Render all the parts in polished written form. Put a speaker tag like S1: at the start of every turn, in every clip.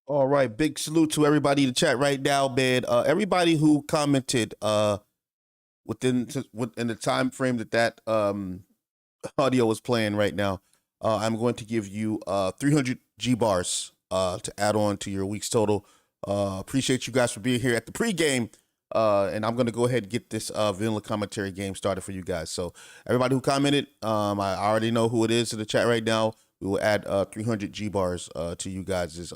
S1: All right, big salute to everybody in the chat right now, man. Everybody who commented within the time frame that audio was playing right now, I'm going to give you 300 G bars to add on to your week's total. Appreciate you guys for being here at the pregame, and I'm going to go ahead and get this vanilla commentary game started for you guys. So everybody who commented, I already know who it is in the chat right now. We will add 300 G bars to you guys'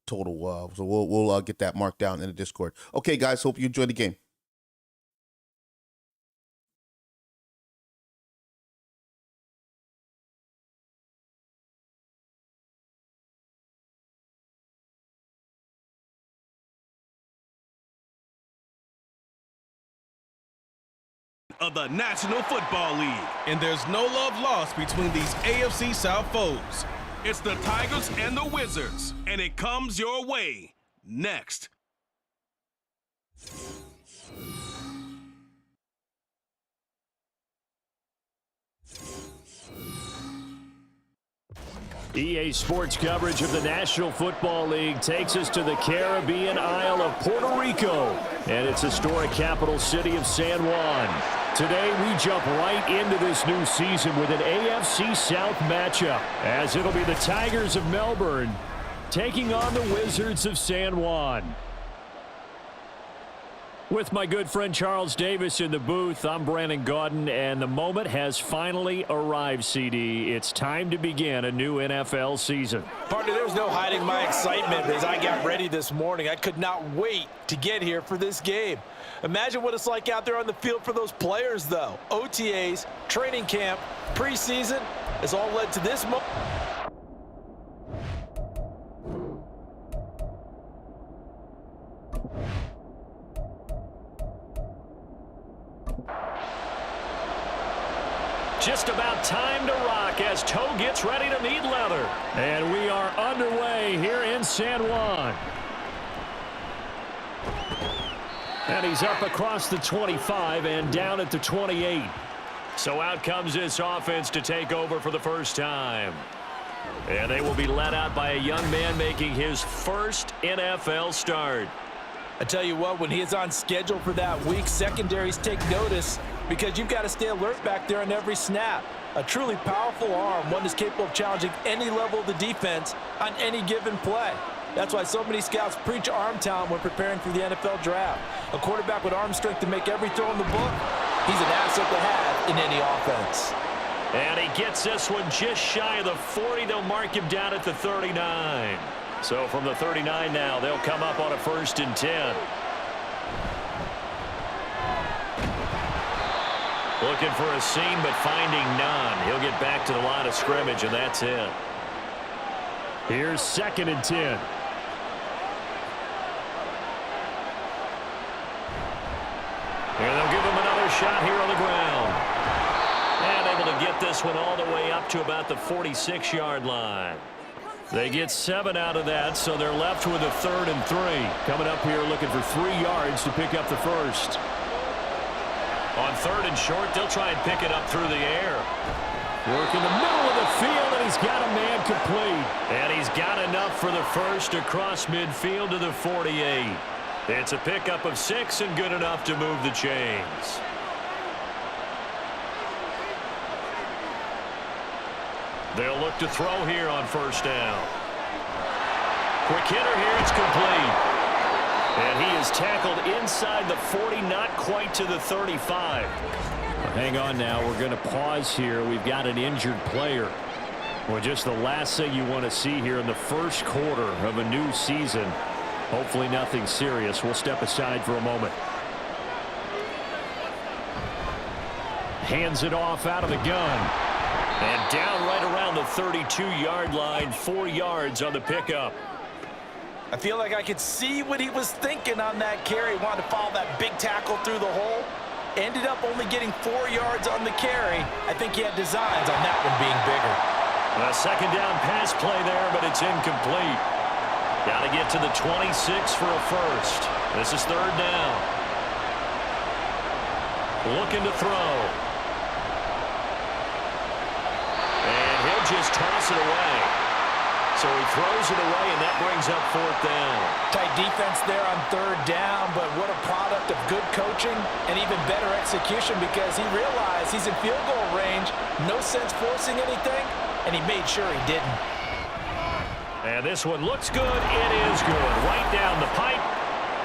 S1: total. So we'll get that marked down in the Discord. Okay, guys, hope you enjoy the game.
S2: Of the National Football League. And there's no love lost between these AFC South foes. It's the Tigers and the Wizards, and it comes your way next.
S3: EA Sports coverage of the National Football League takes us to the Caribbean Isle of Puerto Rico and its historic capital city of San Juan. Today, we jump right into this new season with an AFC South matchup, as it'll be the Tigers of Melbourne taking on the Wizards of San Juan. With my good friend Charles Davis in the booth, I'm Brandon Gaudin, and the moment has finally arrived, CD. It's time to begin a new NFL season.
S4: Partner, there's no hiding my excitement as I got ready this morning. I could not wait to get here for this game. Imagine what it's like out there on the field for those players, though. OTAs, training camp, preseason, it's all led to this moment.
S3: Just about time to rock as Toe gets ready to meet leather. And we are underway here in San Juan. And he's up across the 25 and down at the 28. So out comes this offense to take over for the first time. And they will be led out by a young man making his first NFL start.
S4: I tell you what, when he is on schedule for that week, secondaries take notice because you've got to stay alert back there on every snap. A truly powerful arm, one is capable of challenging any level of the defense on any given play. That's why so many scouts preach arm talent when preparing for the NFL draft. A quarterback with arm strength to make every throw in the book, he's an asset to have in any offense.
S3: And he gets this one just shy of the 40. They'll mark him down at the 39. So from the 39 now, they'll come up on a 1st and 10. Looking for a seam, but finding none. He'll get back to the line of scrimmage, and that's it. Here's 2nd and 10. And they'll give him another shot here on the ground. And able to get this one all the way up to about the 46-yard line. They get 7 out of that, so they're left with a 3rd and 3. Coming up here looking for 3 yards to pick up the first. On 3rd and short, they'll try and pick it up through the air. Work in the middle of the field, and he's got a man complete. And he's got enough for the first across midfield to the 48. It's a pickup of 6 and good enough to move the chains. They'll look to throw here on 1st down. Quick hitter here, it's complete. And he is tackled inside the 40, not quite to the 35. Hang on now, we're going to pause here. We've got an injured player. Well, just the last thing you want to see here in the first quarter of a new season. Hopefully nothing serious. We'll step aside for a moment. Hands it off out of the gun. And down right around the 32-yard line, 4 yards on the pickup.
S4: I feel like I could see what he was thinking on that carry. Wanted to follow that big tackle through the hole. Ended up only getting 4 yards on the carry. I think he had designs on that one being bigger.
S3: A 2nd down pass play there, but it's incomplete. Got to get to the 26 for a first. This is 3rd down. Looking to throw. And he'll just toss it away. So he throws it away, and that brings up 4th down.
S4: Tight defense there on 3rd down, but what a product of good coaching and even better execution, because he realized he's in field goal range, no sense forcing anything, and he made sure he didn't.
S3: And this one looks good. It is good. Right down the pipe.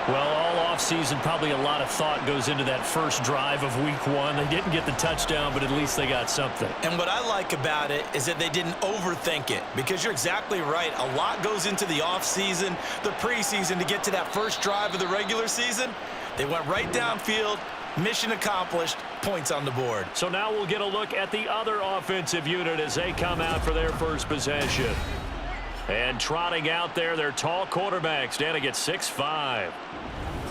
S3: Well, all offseason, probably a lot of thought goes into that first drive of week 1. They didn't get the touchdown, but at least they got something.
S5: And what I like about it is that they didn't overthink it, because you're exactly right. A lot goes into the offseason, the preseason, to get to that first drive of the regular season. They went right downfield, mission accomplished, points on the board.
S3: So now we'll get a look at the other offensive unit as they come out for their first possession. And trotting out there, their tall quarterback standing at 6'5".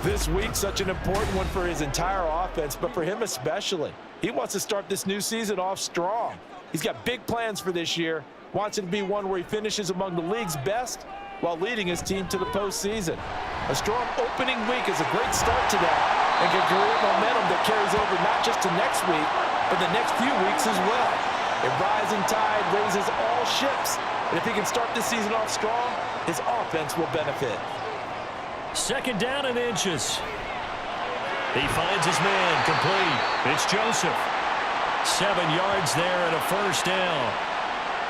S4: This week, such an important one for his entire offense, but for him especially. He wants to start this new season off strong. He's got big plans for this year, wants it to be one where he finishes among the league's best while leading his team to the postseason. A strong opening week is a great start to that and can create momentum that carries over not just to next week, but the next few weeks as well. A rising tide raises all ships. And if he can start this season off strong, his offense will benefit.
S3: 2nd down and inches. He finds his man complete. It's Joseph. 7 yards there and a 1st down.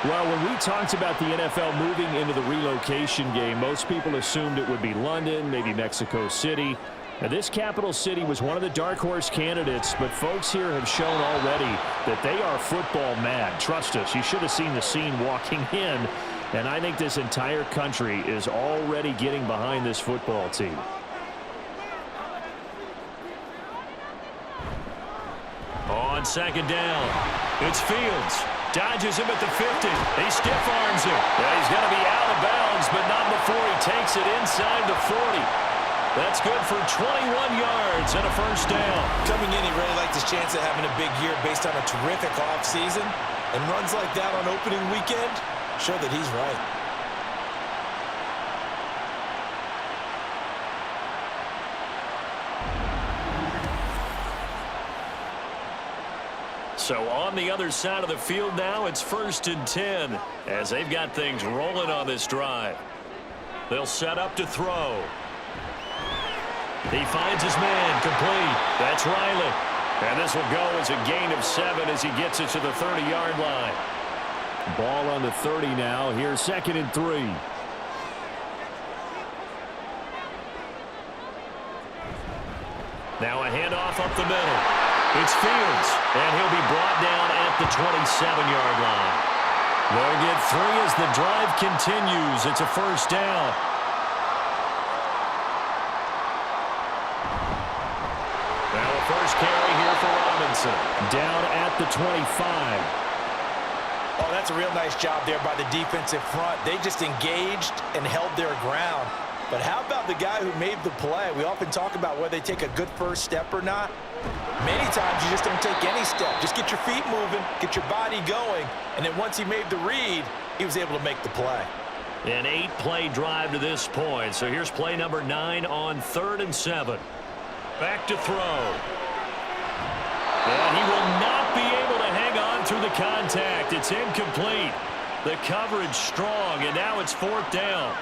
S6: Well, when we talked about the NFL moving into the relocation game, most people assumed it would be London, maybe Mexico City. Now, this capital city was one of the dark horse candidates, but folks here have shown already that they are football mad. Trust us, you should have seen the scene walking in, and I think this entire country is already getting behind this football team.
S3: On 2nd down, it's Fields. Dodges him at the 50. He stiff arms him. Yeah, he's going to be out of bounds, but not before he takes it inside the 40. That's good for 21 yards and a 1st down.
S5: Coming in, he really liked his chance of having a big year based on a terrific offseason. And runs like that on opening weekend show that he's right.
S3: So on the other side of the field now, it's 1st and 10 as they've got things rolling on this drive. They'll set up to throw. He finds his man complete. That's Riley. And this will go as a gain of 7 as he gets it to the 30-yard line.
S6: Ball on the 30 now. Here's 2nd and 3.
S3: Now a handoff up the middle. It's Fields, and he'll be brought down at the 27-yard line. They'll get 3 as the drive continues. It's a 1st down. Now a first carry here for Robinson.
S6: Down at the 25.
S4: Oh, that's a real nice job there by the defensive front. They just engaged and held their ground. But how about the guy who made the play? We often talk about whether they take a good first step or not. Many times you just don't take any step. Just get your feet moving, get your body going, and then once he made the read, he was able to make the play.
S3: An 8-play drive to this point. So here's play number 9 on 3rd and 7. Back to throw. And he will not be able to hang on through the contact. It's incomplete. The coverage strong, and now it's 4th down.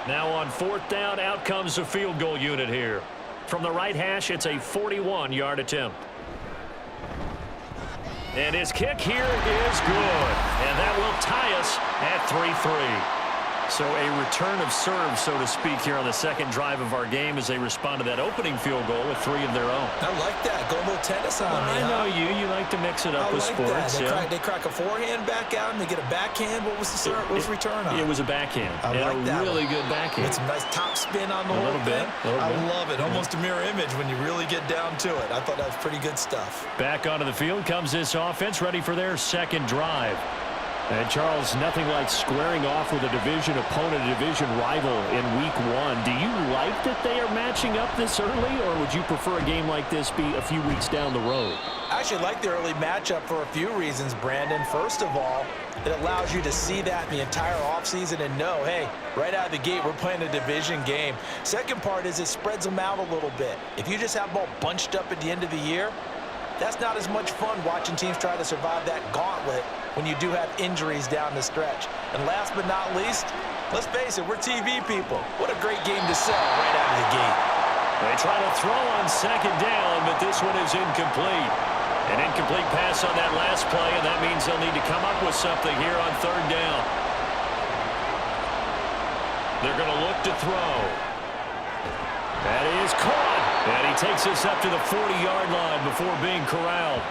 S3: Now on 4th down, out comes the field goal unit here. From the right hash, it's a 41-yard attempt. And his kick here is good. And that will tie us at 3-3. So a return of serve, so to speak, here on the 2nd drive of our game as they respond to that opening field goal with 3 of their own.
S5: I like that. Go a little tennis on me.
S3: I know you. You like to mix it up with sports.
S5: They crack a forehand back out and they get a backhand. What was the return on?
S3: It was a backhand.
S5: I like that.
S3: Really good backhand.
S5: It's a nice top spin on the whole thing. I love it. Almost a mirror image when you really get down to it. I thought that was pretty good stuff.
S3: Back onto the field comes this offense, ready for their 2nd drive. And, Charles, nothing like squaring off with a division opponent, a division rival in week 1. Do you like that they are matching up this early, or would you prefer a game like this be a few weeks down the road?
S4: I actually like the early matchup for a few reasons, Brandon. First of all, it allows you to see that in the entire offseason and know, hey, right out of the gate, we're playing a division game. Second part is it spreads them out a little bit. If you just have them all bunched up at the end of the year, that's not as much fun watching teams try to survive that gauntlet when you do have injuries down the stretch. And last but not least, let's face it, we're TV people. What a great game to sell right out of the gate.
S3: They try to throw on second down, but this one is incomplete. An incomplete pass on that last play, and that means they'll need to come up with something here on third down. They're going to look to throw. That is caught. And he takes us up to the 40-yard line before being corralled.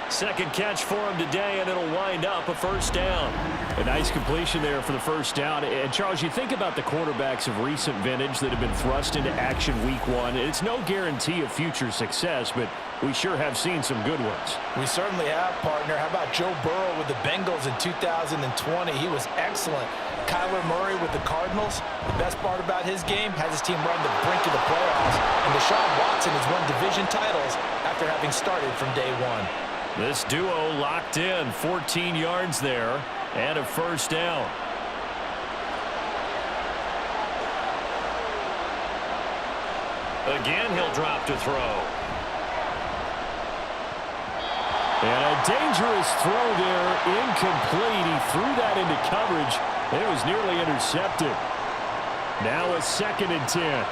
S3: Second catch for him today, and it'll wind up a first down.
S6: A nice completion there for the first down. And, Charles, you think about the quarterbacks of recent vintage that have been thrust into action week one. It's no guarantee of future success, but we sure have seen some good ones.
S4: We certainly have, partner. How about Joe Burrow with the Bengals in 2020? He was excellent. Kyler Murray with the Cardinals. The best part about his game has his team run the brink of the playoffs. And Deshaun Watson has won division titles after having started from day one.
S3: This duo locked in, 14 yards there, and a first down. Again, he'll drop to throw.
S6: And a dangerous throw there, incomplete. He threw that into coverage. It was nearly intercepted. Now a 2nd and 10.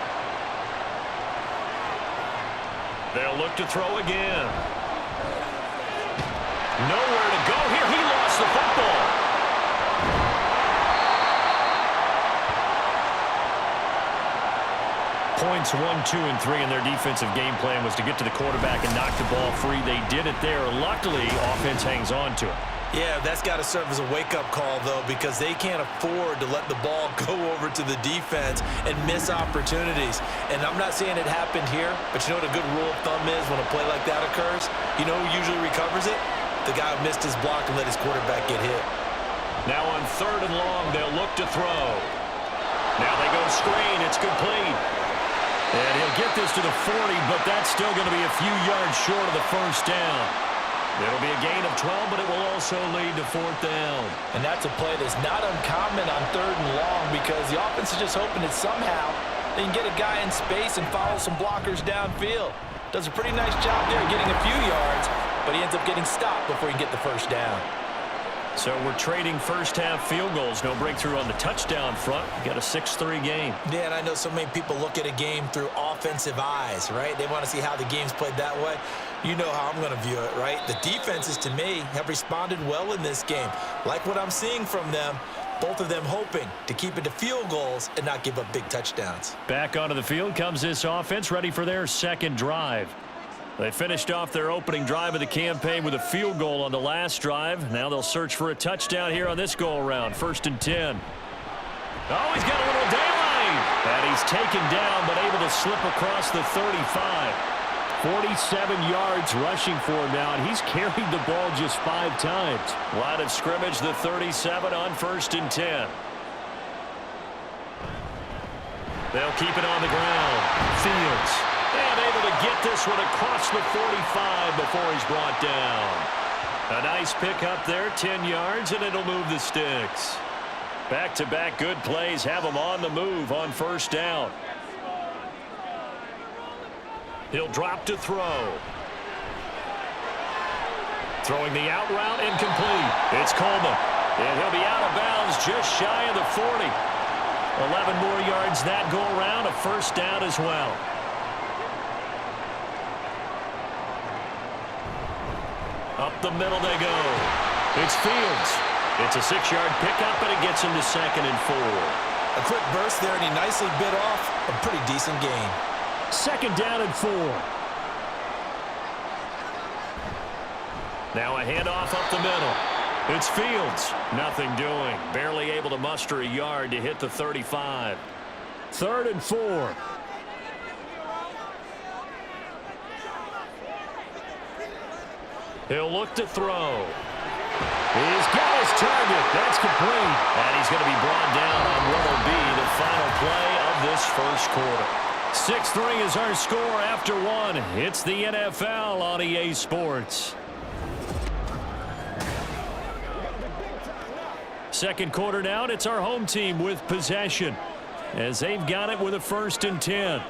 S3: They'll look to throw again. Nowhere to go here. He lost the football. Points 1, 2, and 3 in their defensive game plan was to get to the quarterback and knock the ball free. They did it there. Luckily, offense hangs on to it.
S5: Yeah, that's got to serve as a wake-up call, though, because they can't afford to let the ball go over to the defense and miss opportunities. And I'm not saying it happened here, but you know what a good rule of thumb is when a play like that occurs? You know who usually recovers it? The guy who missed his block and let his quarterback get hit.
S3: Now on 3rd and long, they'll look to throw. Now they go screen. It's complete. And he'll get this to the 40, but that's still going to be a few yards short of the first down. It'll be a gain of 12, but it will also lead to 4th down.
S4: And that's a play that's not uncommon on 3rd and long because the offense is just hoping that somehow they can get a guy in space and follow some blockers downfield. Does a pretty nice job there getting a few yards, but he ends up getting stopped before he can get the first down.
S3: So we're trading first-half field goals. No breakthrough on the touchdown front. We got a 6-3 game.
S5: Yeah, and I know so many people look at a game through offensive eyes, right? They want to see how the game's played that way. You know how I'm going to view it, right? The defenses, to me, have responded well in this game. Like what I'm seeing from them, both of them hoping to keep it to field goals and not give up big touchdowns.
S3: Back onto the field comes this offense, ready for their second drive. They finished off their opening drive of the campaign with a field goal on the last drive. Now they'll search for a touchdown here on this go-around. 1st and 10. Oh, he's got a little daylight. And he's taken down, but able to slip across the 35.
S6: 47 yards rushing for him now, and he's carried the ball just 5 times.
S3: Line of scrimmage, the 37 on 1st and 10. They'll keep it on the ground. Fields. And able to get this one across the 45 before he's brought down. A nice pickup there, 10 yards, and it'll move the sticks. Back-to-back good plays have him on the move on 1st down. He'll drop to throw. Throwing the out route, incomplete. It's Coleman. And he'll be out of bounds just shy of the 40. 11 more yards that go around, a first down as well. Up the middle they go. It's Fields. It's a 6-yard pickup, and it gets him to 2nd and 4.
S5: A quick burst there, and he nicely bit off a pretty decent gain.
S6: 2nd down and 4.
S3: Now a handoff up the middle. It's Fields. Nothing doing. Barely able to muster a yard to hit the 35.
S6: 3rd and 4.
S3: He'll look to throw. He's got his target. That's complete. And he's going to be brought down on what will be the final play of this first quarter. 6-3 is our score after 1. It's the NFL on EA Sports. Second quarter now, it's our home team with possession as they've got it with a 1st and 10.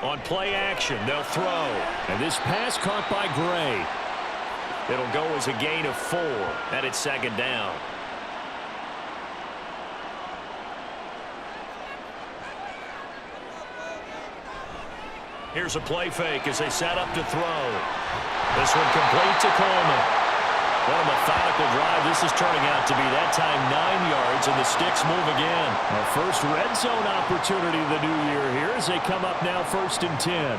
S3: On play action, they'll throw.
S6: And this pass caught by Gray.
S3: It'll go as a gain of 4, and it's second down. Here's a play fake as they set up to throw. This one complete to Coleman. What a methodical drive. This is turning out to be that time 9 yards, and the sticks move again.
S6: A first red zone opportunity of the new year here as they come up now 1st and 10.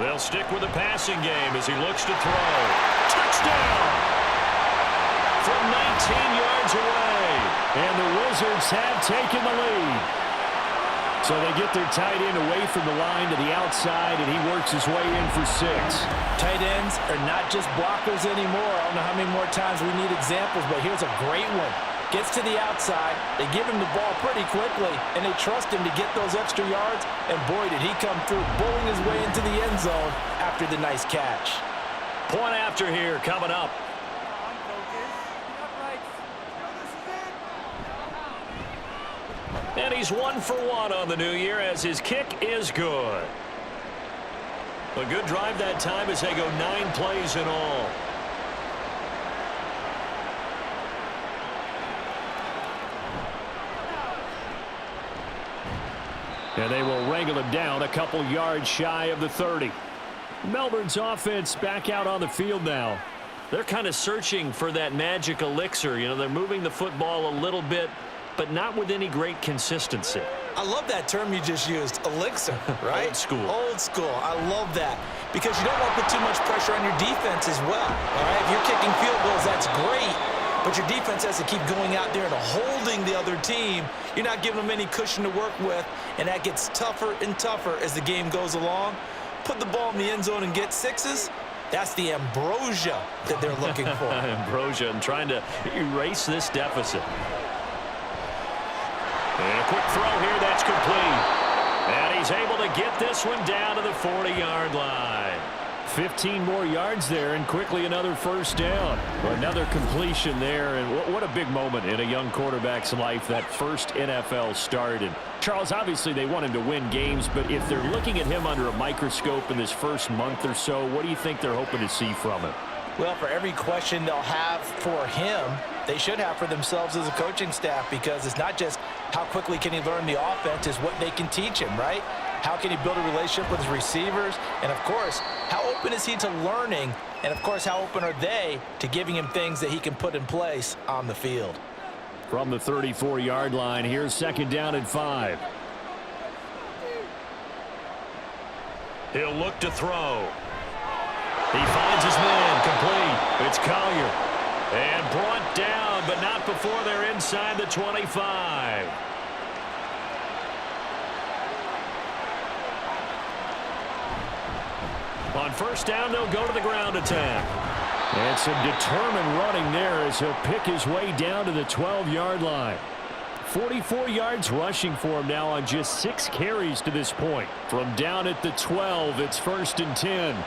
S3: They'll stick with the passing game as he looks to throw. Touchdown! From 19 yards away.
S6: And the Wizards have taken the lead. So they get their tight end away from the line to the outside, and he works his way in for 6.
S4: Tight ends are not just blockers anymore. I don't know how many more times we need examples, but here's a great one. Gets to the outside, they give him the ball pretty quickly, and they trust him to get those extra yards, and boy, did he come through, bowling his way into the end zone after the nice catch.
S3: Point after here coming up. And he's 1 for 1 on the new year as his kick is good. A good drive that time as they go 9 plays in all.
S6: And they will wrangle him down a couple yards shy of the 30. Melbourne's offense back out on the field now.
S3: They're kind of searching for that magic elixir. You know, they're moving the football a little bit, but not with any great consistency.
S5: I love that term you just used, elixir, right?
S3: Old school.
S5: Old school. I love that because you don't want to put too much pressure on your defense as well. All right, if you're kicking field goals, that's great, but your defense has to keep going out there and holding the other team. You're not giving them any cushion to work with, and that gets tougher and tougher as the game goes along. Put the ball in the end zone and get 6s. That's the ambrosia that they're looking for.
S3: Ambrosia and trying to erase this deficit. And a quick throw here, that's complete. And he's able to get this one down to the 40-yard line.
S6: 15 more yards there, and quickly another first down. Another completion there, and what a big moment in a young quarterback's life, that first NFL start. And Charles, obviously they want him to win games, but if they're looking at him under a microscope in this first month or so, what do you think they're hoping to see from him?
S4: Well, for every question they'll have for him, they should have for themselves as a coaching staff, because it's not just how quickly can he learn the offense, it's what they can teach him, right? How can he build a relationship with his receivers? And, of course, how open is he to learning? And, of course, how open are they to giving him things that he can put in place on the field?
S6: From the 34-yard line, here's 2nd down and 5.
S3: He'll look to throw. He finds his man, complete. It's Collier. And brought down, but not before they're inside the 25. On first down, they'll go to the ground attack.
S6: And some determined running there as he'll pick his way down to the 12-yard line. 44 yards rushing for him now on just 6 carries to this point. From down at the 12, it's 1st and 10.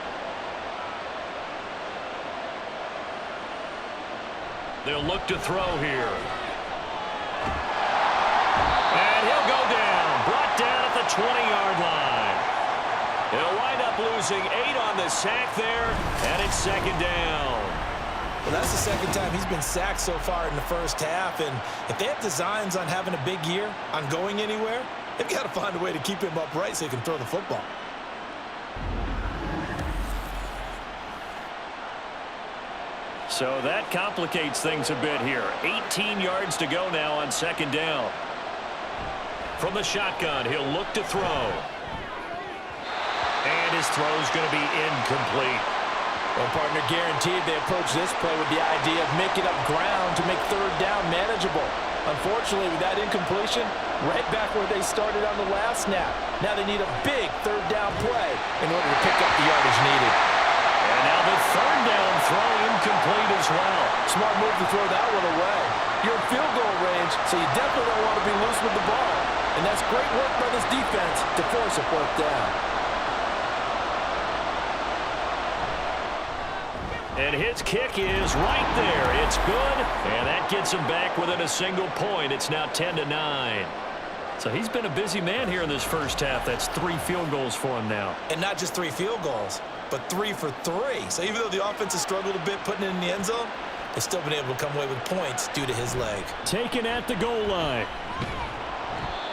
S3: They'll look to throw here. And he'll go down. Brought down at the 20-yard line. He'll wind up losing 8 on the sack there, and it's 2nd down.
S5: Well, that's the 2nd time he's been sacked so far in the first half, and if they have designs on having a big year, on going anywhere, they've got to find a way to keep him upright so he can throw the football.
S3: So that complicates things a bit here. 18 yards to go now on 2nd down. From the shotgun, he'll look to throw. And his throw's going to be incomplete.
S4: Well, partner, guaranteed they approach this play with the idea of making up ground to make 3rd down manageable. Unfortunately, with that incompletion, right back where they started on the last snap. Now they need a big 3rd down play in order to pick up the yardage needed.
S3: And now the 3rd down throw incomplete as well.
S4: Smart move to throw that one away. You're in field goal range, so you definitely don't want to be loose with the ball. And that's great work by this defense to force a 4th down.
S3: And his kick is right there. It's good, and that gets him back within a single point. It's now 10-9. So he's been a busy man here in this first half. That's 3 field goals for him now.
S5: And not just 3 field goals, but 3 for 3. So even though the offense has struggled a bit putting it in the end zone, they've still been able to come away with points due to his leg.
S6: Taken at the goal line.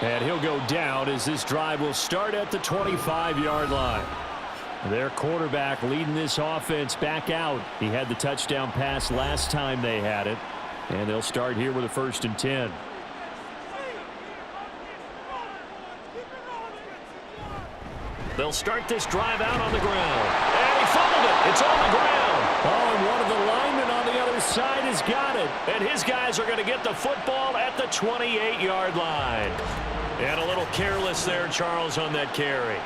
S6: And he'll go down as this drive will start at the 25-yard line. Their quarterback leading this offense back out. He had the touchdown pass last time they had it. And they'll start here with a 1st and 10.
S3: They'll start this drive out on the ground. And he fumbled it. It's on the ground.
S6: Oh, and one of the linemen on the other side has got it.
S3: And his guys are going to get the football at the 28-yard line. And a little careless there, Charles, on that carry.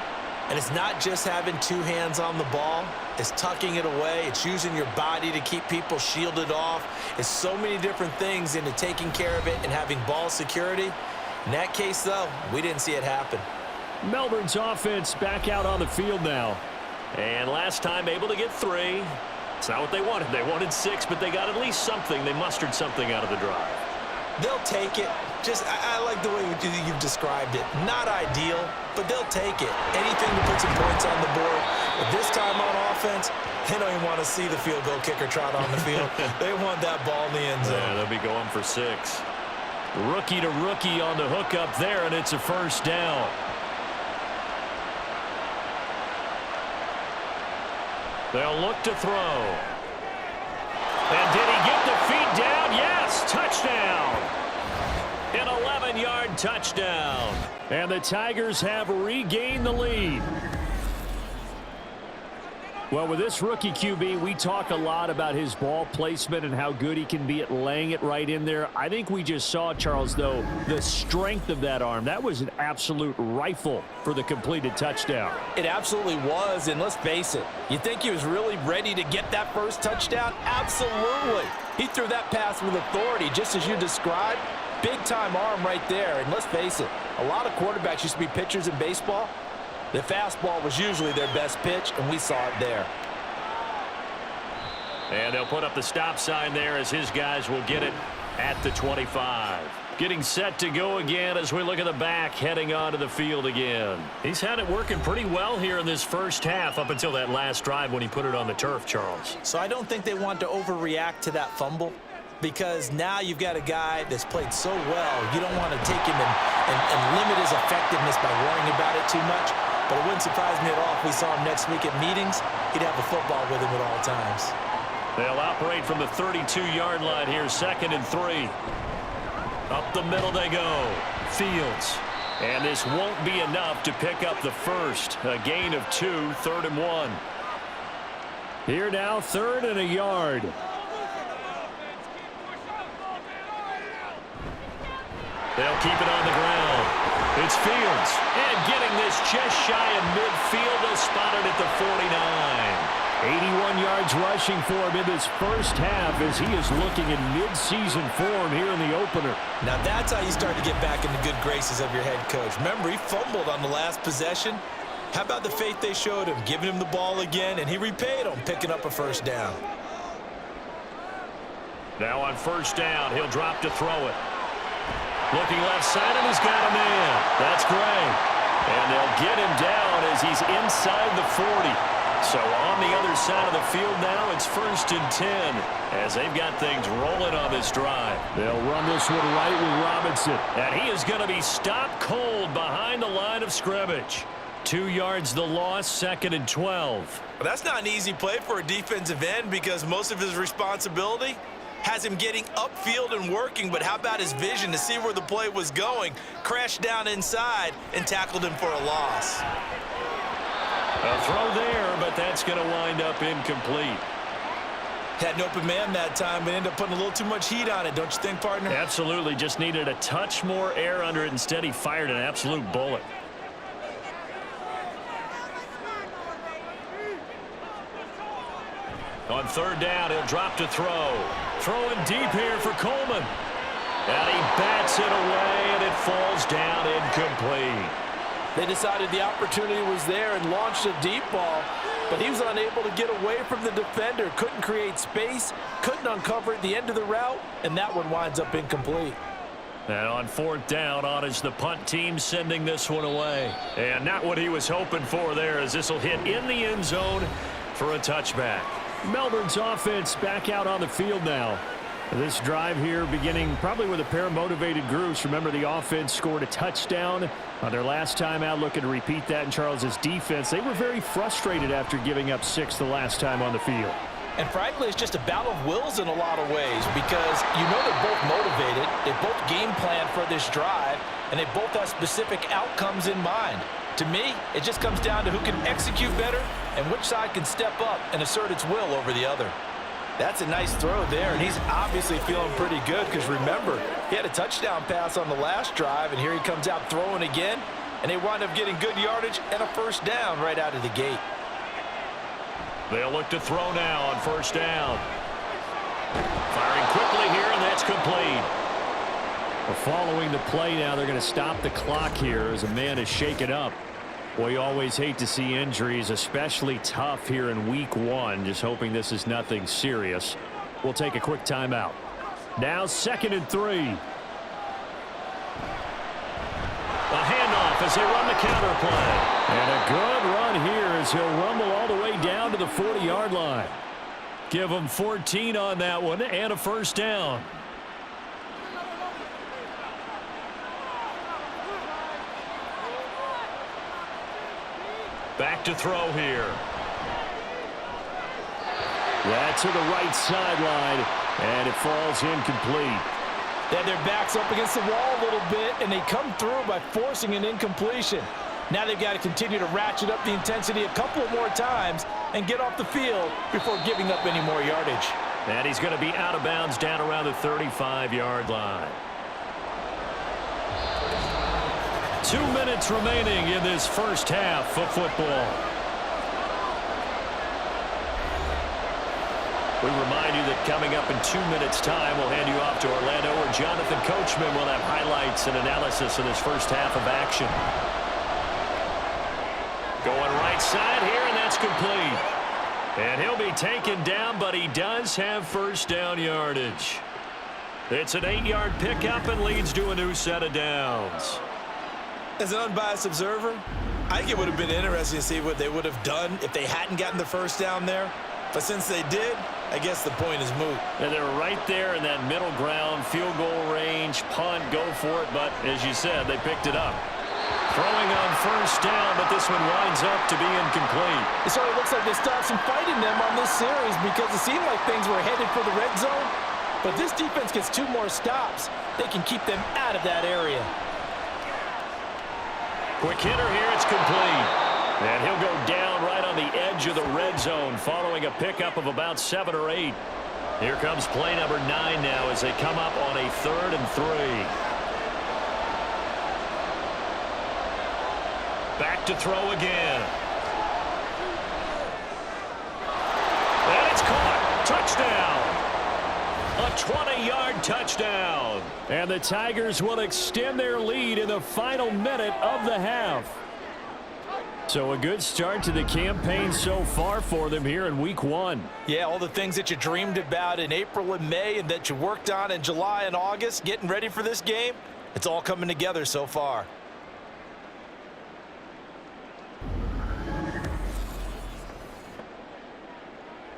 S5: And it's not just having 2 hands on the ball. It's tucking it away. It's using your body to keep people shielded off. It's so many different things into taking care of it and having ball security. In that case, though, we didn't see it happen.
S6: Melbourne's offense back out on the field now.
S3: And last time able to get 3. It's not what they wanted. They wanted 6, but they got at least something. They mustered something out of the drive.
S5: They'll take it. I like the way you've described it. Not ideal, but they'll take it. Anything to put some points on the board. But this time on offense, they don't even want to see the field goal kicker trot on the field. They want that ball in the end zone.
S3: Yeah, they'll be going for 6. Rookie to rookie on the hook up there, and it's a 1st down. They'll look to throw. And did he get the feet down? Yes, touchdown. An 11-yard touchdown.
S6: And the Tigers have regained the lead. Well, with this rookie QB, we talk a lot about his ball placement and how good he can be at laying it right in there. I think we just saw, Charles, though, the strength of that arm. That was an absolute rifle for the completed touchdown.
S4: It absolutely was, and let's face it, you think he was really ready to get that first touchdown? Absolutely. He threw that pass with authority, just as you described. Big-time arm right there, and let's face it, a lot of quarterbacks used to be pitchers in baseball. The fastball was usually their best pitch, and we saw it there.
S3: And they'll put up the stop sign there as his guys will get it at the 25. Getting set to go again as we look at the back heading onto the field again. He's had it working pretty well here in this first half up until that last drive when he put it on the turf, Charles.
S5: So I don't think they want to overreact to that fumble, because now you've got a guy that's played so well. You don't want to take him and limit his effectiveness by worrying about it too much. But it wouldn't surprise me at all if we saw him next week at meetings. He'd have the football with him at all times.
S3: They'll operate from the 32-yard line here, 2nd and 3. Up the middle they go. Fields. And this won't be enough to pick up the first. A gain of 2, 3rd and 1.
S6: Here now, 3rd and a yard.
S3: They'll keep it on the ground. It's Fields. And getting this just shy of midfield. They'll spot it at the 49.
S6: 81 yards rushing for him in this first half as he is looking in mid-season form here in the opener.
S5: Now that's how you start to get back in the good graces of your head coach. Remember, he fumbled on the last possession. How about the faith they showed him, giving him the ball again, and he repaid them, picking up a 1st down.
S3: Now on 1st down, he'll drop to throw it. Looking left side, and he's got a man. That's Gray. And they'll get him down as he's inside the 40. So on the other side of the field now, it's 1st and 10 as they've got things rolling on this drive.
S6: They'll run this one right with Robinson.
S3: And he is going to be stopped cold behind the line of scrimmage. 2 yards the loss, 2nd and 12.
S5: Well, that's not an easy play for a defensive end because most of his responsibility has him getting upfield and working, but how about his vision to see where the play was going, crashed down inside, and tackled him for a loss.
S3: A throw there, but that's going to wind up incomplete.
S5: Had an open man that time, but ended up putting a little too much heat on it, don't you think, partner?
S3: Absolutely, just needed a touch more air under it. Instead, he fired an absolute bullet. On 3rd down, he'll drop to throw. Throwing deep here for Coleman. And he bats it away, and it falls down incomplete.
S4: They decided the opportunity was there and launched a deep ball, but he was unable to get away from the defender. Couldn't create space, couldn't uncover at the end of the route, and that one winds up incomplete.
S6: And on fourth down, on is the punt team sending this one away. And not what he was hoping for there, as this will hit in the end zone for a touchback. Melbourne's offense back out on the field now. This drive here beginning probably with a pair of motivated groups. Remember, the offense scored a touchdown on their last time out, looking to repeat that in Charles's defense. They were very frustrated after giving up 6 the last time on the field.
S4: And frankly, it's just a battle of wills in a lot of ways, because you know they're both motivated, they both game plan for this drive, and they both have specific outcomes in mind. To me, it just comes down to who can execute better and which side can step up and assert its will over the other. That's a nice throw there, and he's obviously feeling pretty good, because remember, he had a touchdown pass on the last drive, and here he comes out throwing again, and they wind up getting good yardage and a first down right out of the gate.
S6: They'll look to throw now on first down. Firing quickly here, and that's complete. Following the play now, they're going to stop the clock here as a man is shaken up. Well, you always hate to see injuries, especially tough here in week 1. Just hoping this is nothing serious. We'll take a quick timeout. Now 2nd and 3. A handoff as they run the counter play. And a good run here as he'll rumble all the way down to the 40-yard line. Give him 14 on that one and a first down. Back to throw here. That to the right sideline, and it falls incomplete.
S4: They had their backs up against the wall a little bit, and they come through by forcing an incompletion. Now they've got to continue to ratchet up the intensity a couple more times and get off the field before giving up any more yardage.
S6: And he's going to be out of bounds down around the 35-yard line. 2 minutes remaining in this first half of football. We remind you that coming up in 2 minutes' time, we'll hand you off to Orlando, where Jonathan Coachman will have highlights and analysis of this first half of action. Going right side here, and that's complete. And he'll be taken down, but he does have first down yardage. It's an 8-yard pickup and leads to a new set of downs.
S5: As an unbiased observer, I think it would have been interesting to see what they would have done if they hadn't gotten the first down there. But since they did, I guess the point is moot.
S6: And they were right there in that middle ground, field goal range, punt, go for it. But as you said, they picked it up. Throwing on first down, but this one winds up to be incomplete.
S4: It certainly looks like they stopped some fight in them on this series, because it seemed like things were headed for the red zone. But this defense gets 2 more stops. They can keep them out of that area.
S6: Quick hitter here, it's complete. And he'll go down right on the edge of the red zone following a pickup of about 7 or 8. Here comes play number 9 now as they come up on a 3rd and 3. Back to throw again. And it's caught. Touchdown. A 20-yard touchdown. And the Tigers will extend their lead in the final minute of the half. So a good start to the campaign so far for them here in week 1.
S4: Yeah, all the things that you dreamed about in April and May and that you worked on in July and August, getting ready for this game, it's all coming together so far.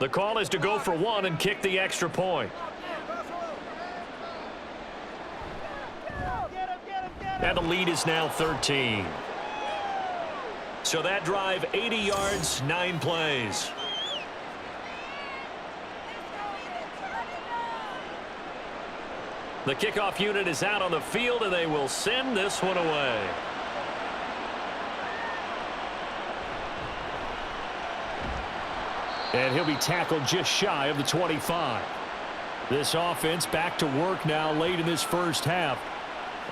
S6: The call is to go for 1 and kick the extra point. And the lead is now 13. So that drive, 80 yards, 9 plays. The kickoff unit is out on the field, and they will send this one away. And he'll be tackled just shy of the 25. This offense back to work now late in this first half.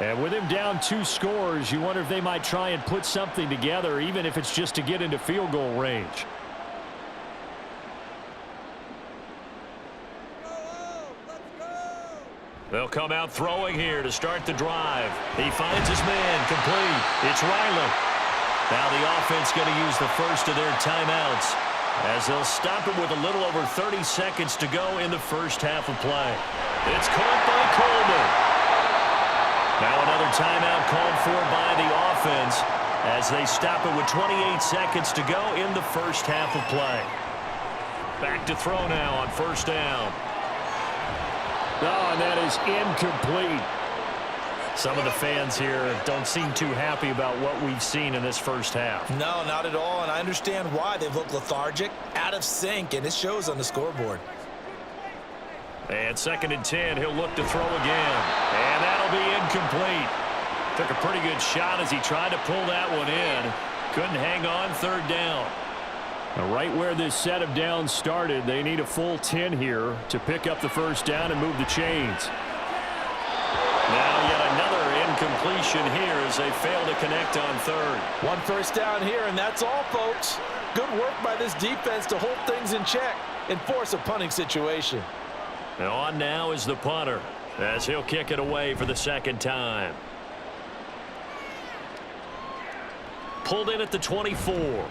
S6: And with him down 2 scores, you wonder if they might try and put something together, even if it's just to get into field goal range. They'll come out throwing here to start the drive. He finds his man, complete. It's Riley. Now the offense going to use the first of their timeouts, as they'll stop it with a little over 30 seconds to go in the first half of play. It's caught by Coleman.
S3: Now another timeout called for by the offense as they stop it with 28 seconds to go in the first half of play. Back to throw now on first down.
S6: Oh, and that is incomplete.
S3: Some of the fans here don't seem too happy about what we've seen in this first half.
S5: No, not at all, and I understand why. They've looked lethargic, out of sync, and it shows on the scoreboard.
S3: And 2nd and 10, he'll look to throw again. And that'll be incomplete. Took a pretty good shot as he tried to pull that one in. Couldn't hang on 3rd down.
S6: Now, right where this set of downs started, they need a full 10 here to pick up the first down and move the chains.
S3: Now yet another incompletion here as they fail to connect on 3rd.
S4: 1 first down here, and that's all, folks. Good work by this defense to hold things in check and force a punting situation.
S3: And on now is the punter as he'll kick it away for the 2nd time. Pulled in at the 24.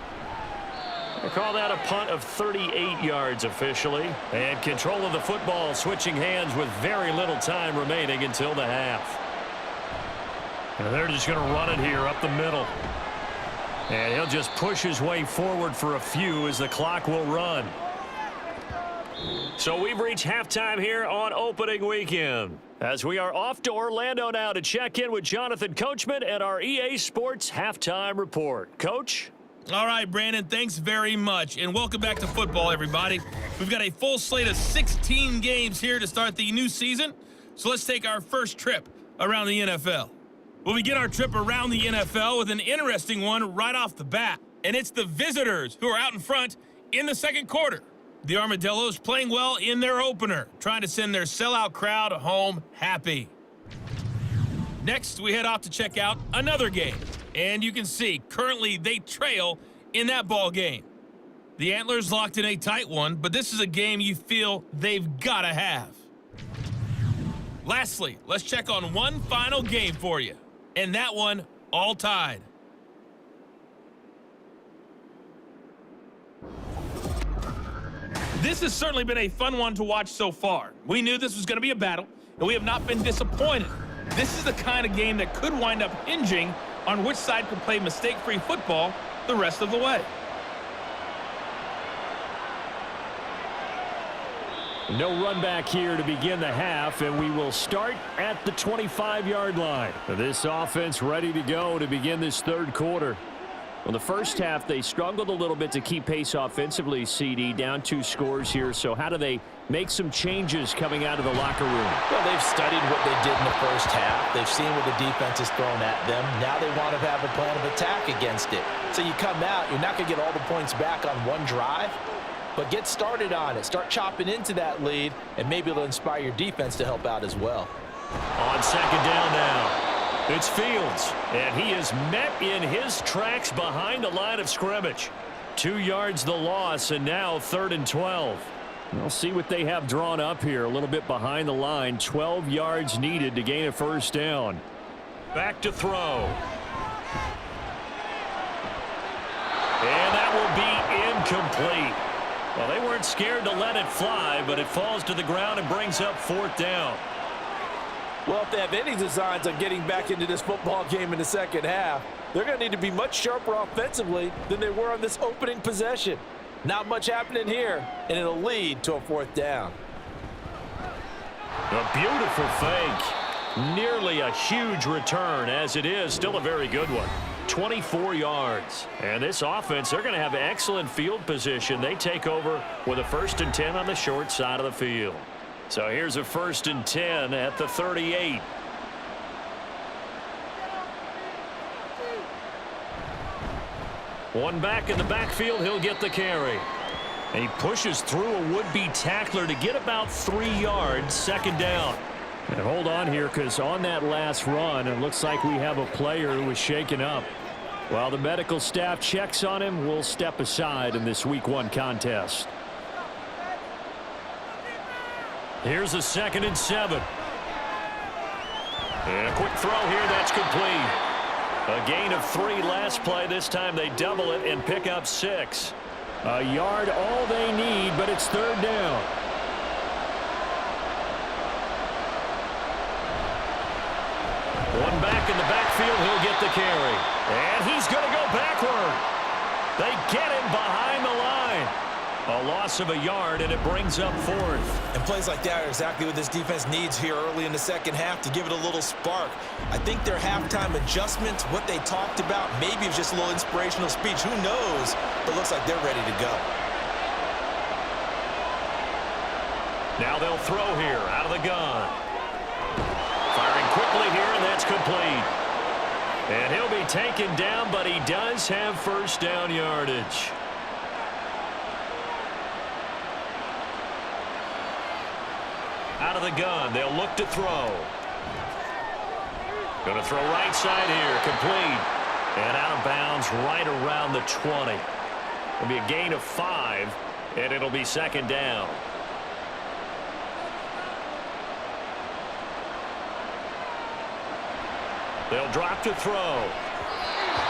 S3: They call that a punt of 38 yards officially. And control of the football switching hands with very little time remaining until the half. And they're just going to run it here up the middle. And he'll just push his way forward for a few as the clock will run. So we've reached halftime here on opening weekend, as we are off to Orlando now to check in with Jonathan Coachman and our EA Sports Halftime Report. Coach?
S2: All right, Brandon, thanks very much. And welcome back to football, everybody. We've got a full slate of 16 games here to start the new season. So let's take our first trip around the NFL. We'll begin our trip around the NFL with an interesting one right off the bat. And it's the visitors who are out in front in the 2nd quarter. The Armadillos playing well in their opener, trying to send their sellout crowd home happy. Next, we head off to check out another game. And you can see, currently they trail in that ball game. The Antlers locked in a tight one, but this is a game you feel they've got to have. Lastly, let's check on one final game for you. And that one, all tied. This has certainly been a fun one to watch so far. We knew this was going to be a battle, and we have not been disappointed. This is the kind of game that could wind up hinging on which side can play mistake-free football the rest of the way.
S6: No run back here to begin the half, and we will start at the 25-yard line. This offense ready to go to begin this 3rd quarter. Well, the first half, they struggled a little bit to keep pace offensively, CD, down 2 scores here. So how do they make some changes coming out of the locker room?
S4: Well, they've studied what they did in the first half. They've seen what the defense has thrown at them. Now they want to have a plan of attack against it. So you come out, you're not going to get all the points back on one drive, but get started on it. Start chopping into that lead, and maybe it'll inspire your defense to help out as well.
S3: On 2nd down now. It's Fields, and he is met in his tracks behind the line of scrimmage. 2 yards the loss, and now 3rd and 12. We'll see what they have drawn up here. A little bit behind the line. 12 yards needed to gain a first down. Back to throw. And that will be incomplete. Well, they weren't scared to let it fly, but it falls to the ground and brings up 4th down.
S4: Well, if they have any designs on getting back into this football game in the 2nd half, they're going to need to be much sharper offensively than they were on this opening possession. Not much happening here, and it'll lead to a 4th down.
S3: A beautiful fake. Nearly a huge return, as it is still a very good one. 24 yards. And this offense, they're going to have excellent field position. They take over with a 1st and 10 on the short side of the field. So here's a 1st and 10 at the 38. One back in the backfield, he'll get the carry. And he pushes through a would-be tackler to get about 3 yards, 2nd down.
S6: And hold on here, because on that last run, it looks like we have a player who was shaken up. While the medical staff checks on him, we'll step aside in this Week 1 contest.
S3: Here's a 2nd and 7. And a quick throw here, that's complete. A gain of 3 last play. This time they double it and pick up 6.
S6: A yard all they need, but it's 3rd down.
S3: in the backfield. He'll get the carry. And he's going to go backward. They get him behind the line. A loss of a yard, and it brings up fourth.
S5: And plays like that are exactly what this defense needs here early in the second half to give it a little spark. I think their halftime adjustments, what they talked about, maybe it was just a little inspirational speech. Who knows? But looks like they're ready to go.
S3: Now they'll throw here out of the gun. Firing quickly here, and that's complete. And he'll be taken down, but he does have first down yardage. Out of the gun, they'll look to throw. Going to throw right side here, complete. And out of bounds right around the 20. It'll be a gain of 5, and it'll be second down. They'll drop to throw.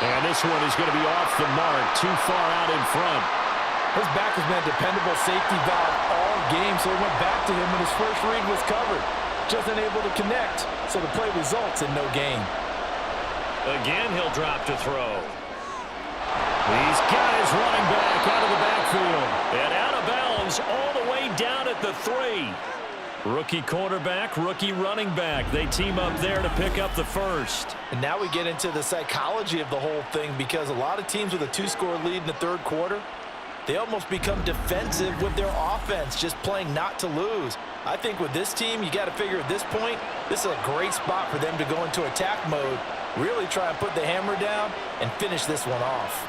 S6: And this one is going to be off the mark, too far out in front.
S4: His back has been a dependable safety valve all game, so he went back to him when his first read was covered. Just unable to connect, so the play results in no gain.
S3: Again, he'll drop to throw. He's got his running back out of the backfield. And out of bounds all the way down at the 3. Rookie quarterback, rookie running back. They team up there to pick up the first.
S4: And now we get into the psychology of the whole thing, because a lot of teams with a 2-score lead in the third quarter, they almost become defensive with their offense, just playing not to lose. I think with this team, you got to figure at this point, this is a great spot for them to go into attack mode, really try and put the hammer down and finish this one off.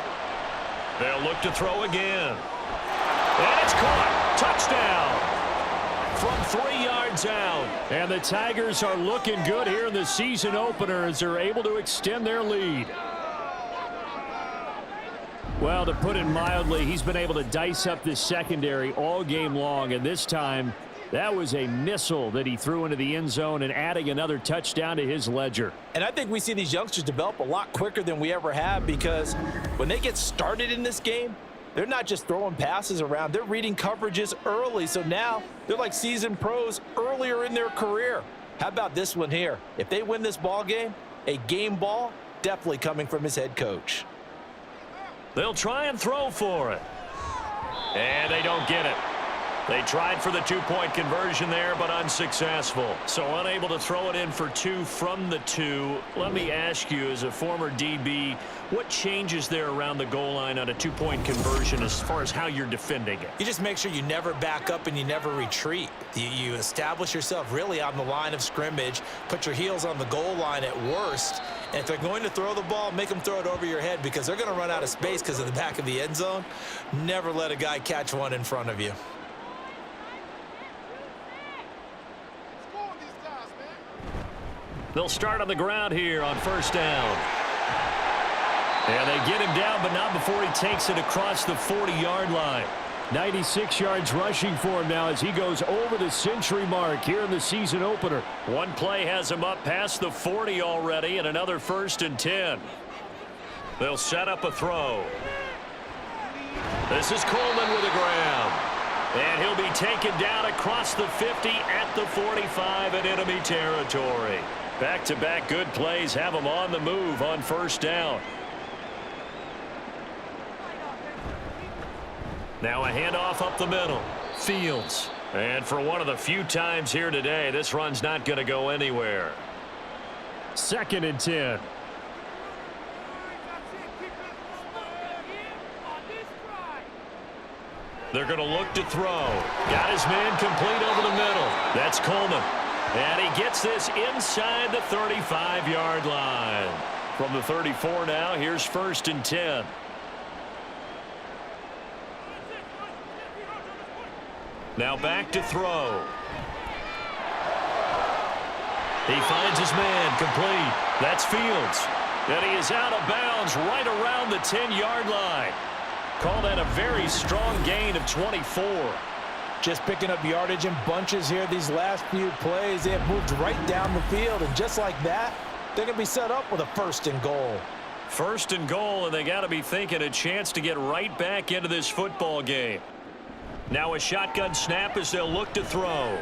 S3: They'll look to throw again. And it's caught. Touchdown. From 3 yards out.
S6: And the Tigers are looking good here in the season opener as they're able to extend their lead. Well, to put it mildly, he's been able to dice up this secondary all game long, and this time that was a missile that he threw into the end zone and adding another touchdown to his ledger.
S4: And I think we see these youngsters develop a lot quicker than we ever have, because when they get started in this game, they're not just throwing passes around, they're reading coverages early. So now they're like seasoned pros earlier in their career. How about this one here? If they win this ball game, a game ball definitely coming from his head coach.
S3: They'll try and throw for it. And they don't get it. They tried for the 2-point conversion there, but unsuccessful. So unable to throw it in for 2 from the 2. Let me ask you, as a former DB, what changes there around the goal line on a 2-point conversion as far as how you're defending it?
S5: You just make sure you never back up and you never retreat. You establish yourself really on the line of scrimmage, put your heels on the goal line at worst, and if they're going to throw the ball, make them throw it over your head, because they're going to run out of space because of the back of the end zone. Never let a guy catch one in front of you.
S3: They'll start on the ground here on first down. And they get him down, but not before he takes it across the 40-yard line.
S6: 96 yards rushing for him now as he goes over the century mark here in the season opener.
S3: One play has him up past the 40 already, and another 1st and 10. They'll set up a throw. This is Coleman with the ground. And he'll be taken down across the 50 at the 45 in enemy territory. Back-to-back good plays have him on the move on first down. Now a handoff up the middle. Fields. And for one of the few times here today, this run's not going to go anywhere.
S6: 2nd and 10.
S3: They're going to look to throw. Got his man complete over the middle. That's Coleman. And he gets this inside the 35-yard line. From the 34 now, here's 1st and 10. Now back to throw. He finds his man complete. That's Fields. And he is out of bounds right around the 10-yard line. Call that a very strong gain of 24.
S4: Just picking up yardage in bunches here these last few plays. They have moved right down the field, and just like that, they're going to be set up with a 1st and goal.
S3: 1st and goal, and they got to be thinking a chance to get right back into this football game. Now a shotgun snap as they'll look to throw.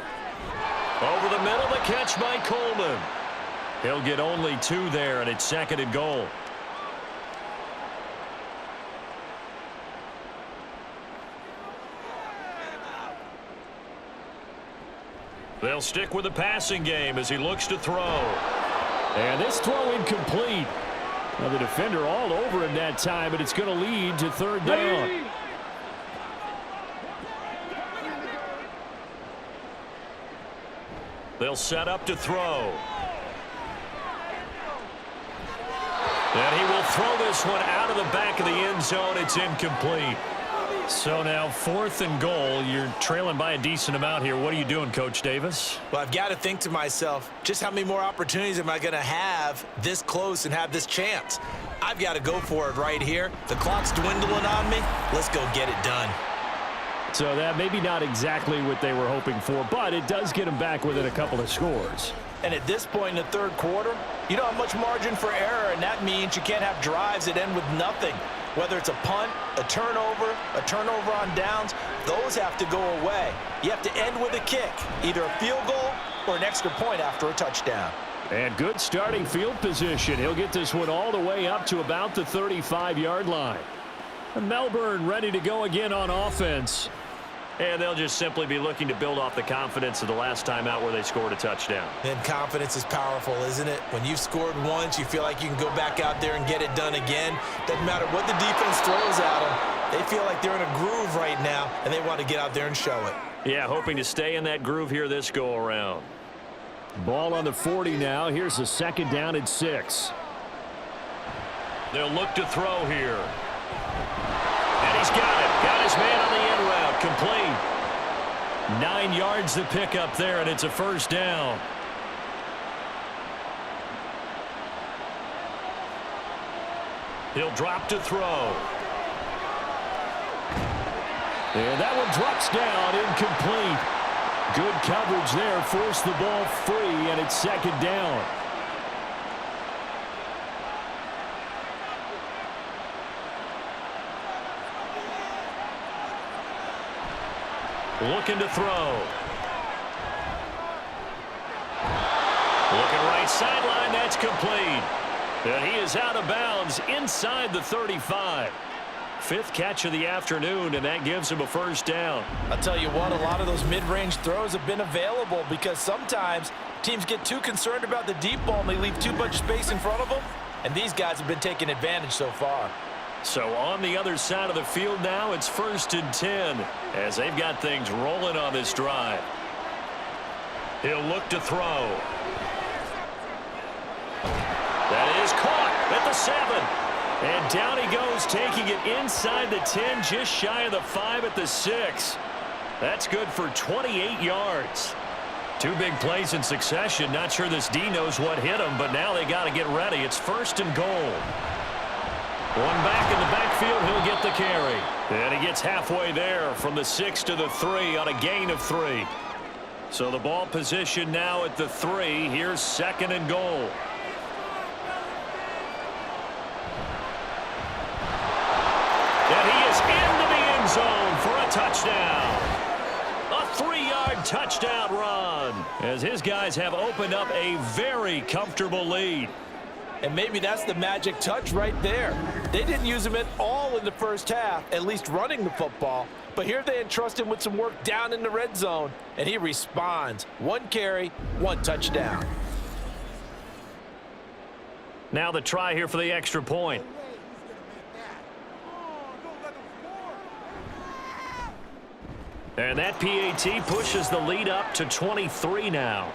S3: Over the middle, the catch by Coleman. He'll get only 2 there, and it's 2nd and goal. They'll stick with the passing game as he looks to throw.
S6: And this throw incomplete. Now the defender all over him that time, but it's going to lead to 3rd down.
S3: They'll set up to throw. And he will throw this one out of the back of the end zone. It's incomplete. So now 4th and goal. You're trailing by a decent amount here. What are you doing, Coach Davis?
S5: Well, I've got to think to myself, just how many more opportunities am I going to have this close and have this chance? I've got to go for it right here. The clock's dwindling on me. Let's go get it done.
S6: So that maybe not exactly what they were hoping for, but it does get them back within a couple of scores.
S4: And at this point in the 3rd quarter, you don't have much margin for error, and that means you can't have drives that end with nothing. Whether it's a punt, a turnover on downs, those have to go away. You have to end with a kick, either a field goal or an extra point after a touchdown.
S6: And good starting field position. He'll get this one all the way up to about the 35-yard line. Melbourne ready to go again on offense.
S3: And they'll just simply be looking to build off the confidence of the last time out where they scored a touchdown.
S5: And confidence is powerful, isn't it? When you've scored once, you feel like you can go back out there and get it done again. Doesn't matter what the defense throws at them. They feel like they're in a groove right now, and they want to get out there and show it.
S3: Yeah, hoping to stay in that groove here this go-around.
S6: Ball on the 40 now. Here's a 2nd down and 6.
S3: They'll look to throw here. And he's got it. Got his man on the end route. Complete. 9 yards to pick up there, and it's a 1st down. He'll drop to throw.
S6: And that one drops down, incomplete. Good coverage there, forced the ball free, and it's 2nd down.
S3: Looking to throw. Looking right sideline, that's complete. And he is out of bounds inside the 35. 5th catch of the afternoon, and that gives him a 1st down.
S4: I'll tell you what, a lot of those mid-range throws have been available because sometimes teams get too concerned about the deep ball and they leave too much space in front of them, and these guys have been taking advantage so far.
S3: So on the other side of the field now, it's 1st and 10 as they've got things rolling on this drive. He'll look to throw. That is caught at the 7. And down he goes, taking it inside the 10, just shy of the 5 at the 6. That's good for 28 yards. 2 big plays in succession. Not sure this D knows what hit him, but now they got to get ready. It's 1st and goal. One back in the backfield, he'll get the carry. And he gets halfway there from the 6 to the 3 on a gain of 3. So the ball position now at the 3. Here's 2nd and goal. And he is into the end zone for a touchdown. A 3-yard touchdown run as his guys have opened up a very comfortable lead.
S4: And maybe that's the magic touch right there. They didn't use him at all in the 1st half, at least running the football. But here they entrust him with some work down in the red zone, and he responds. 1 carry, 1 touchdown.
S3: Now the try here for the extra point. And that PAT pushes the lead up to 23 now.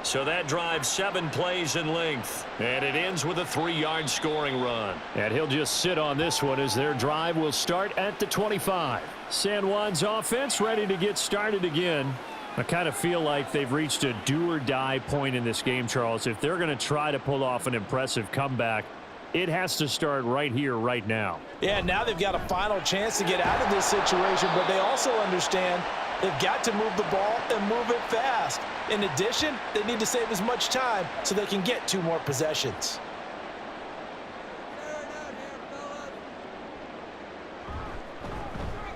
S3: So that drives 7 plays in length. And it ends with a 3-yard scoring run.
S6: And he'll just sit on this one as their drive will start at the 25. San Juan's offense ready to get started again. I kind of feel like they've reached a do-or-die point in this game, Charles. If they're going to try to pull off an impressive comeback, it has to start right here, right now.
S4: Yeah, now they've got a final chance to get out of this situation, but they also understand they've got to move the ball and move it fast. In addition, they need to save as much time so they can get 2 more possessions.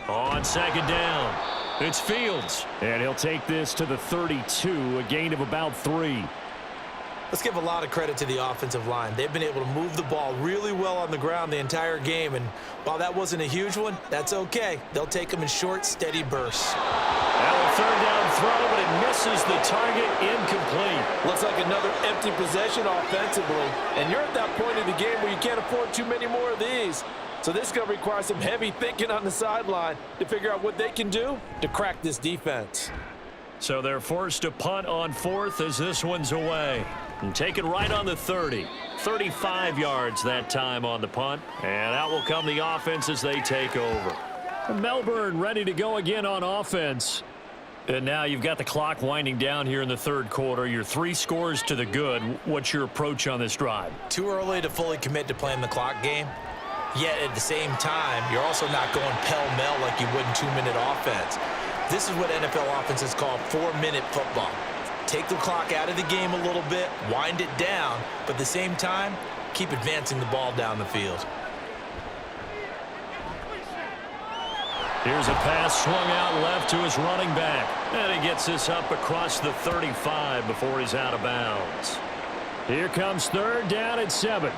S3: On 2nd down, it's Fields.
S6: And he'll take this to the 32, a gain of about 3.
S4: Let's give a lot of credit to the offensive line. They've been able to move the ball really well on the ground the entire game, and while that wasn't a huge one, that's okay. They'll take them in short, steady bursts.
S6: Now a third down throw, but it misses the target, incomplete.
S4: Looks like another empty possession offensively, and you're at that point in the game where you can't afford too many more of these. So this is going to require some heavy thinking on the sideline to figure out what they can do to crack this defense.
S6: So they're forced to punt on fourth as this one's away. And taken right on the 30. 35 yards that time on the punt. And out will come the offense as they take over. Melbourne ready to go again on offense. And now you've got the clock winding down here in the third quarter. You're 3 scores to the good. What's your approach on this drive?
S4: Too early to fully commit to playing the clock game. Yet at the same time, you're also not going pell-mell like you would in 2-minute offense. This is what NFL offenses call 4-minute football. Take the clock out of the game a little bit, wind it down, but at the same time, keep advancing the ball down the field.
S6: Here's a pass swung out left to his running back. And he gets this up across the 35 before he's out of bounds. Here comes third down at 7.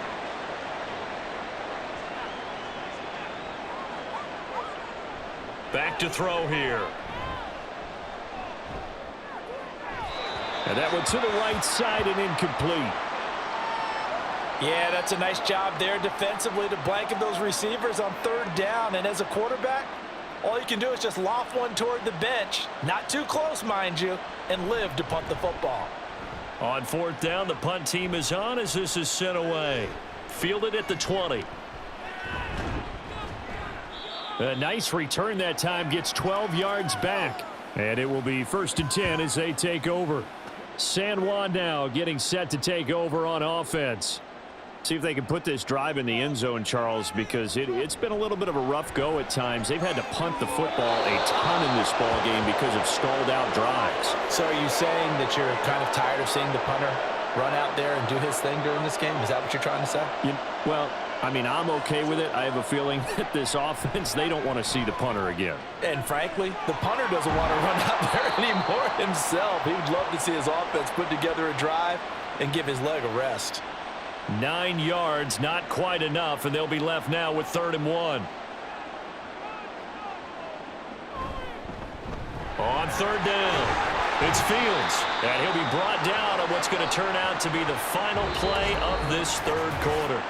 S6: Back to throw here. And that one to the right side and incomplete.
S4: Yeah, that's a nice job there defensively to blanket those receivers on third down. And as a quarterback, all you can do is just loft one toward the bench, not too close, mind you, and live to punt the football.
S6: On fourth down, the punt team is on as this is sent away. Fielded at the 20. A nice return that time, gets 12 yards back. And it will be 1st and 10 as they take over. San Juan now getting set to take over on offense. See if they can put this drive in the end zone, Charles, because it's been a little bit of a rough go at times. They've had to punt the football a ton in this ball game because of stalled out drives.
S4: So are you saying that you're kind of tired of seeing the punter run out there and do his thing during this game? Is that what you're trying to say?
S6: Well, I mean, I'm okay with it. I have a feeling that this offense, they don't want to see the punter again.
S4: And frankly, the punter doesn't want to run out there anymore himself. He would love to see his offense put together a drive and give his leg a rest.
S6: 9 yards, not quite enough, and they'll be left now with 3rd and 1. On third down, it's Fields, and he'll be brought down on what's going to turn out to be the final play of this third quarter.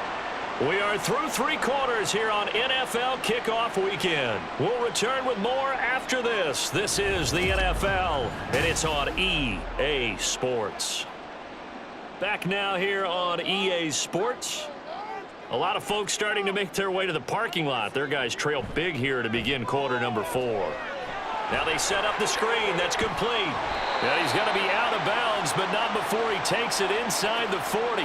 S6: We are through 3 quarters here on NFL Kickoff Weekend. We'll return with more after this. This is the NFL, and it's on EA Sports. Back now here on EA Sports. A lot of folks starting to make their way to the parking lot. Their guys trail big here to begin quarter number 4. Now they set up the screen. That's complete. And he's going to be out of bounds, but not before he takes it inside the 40.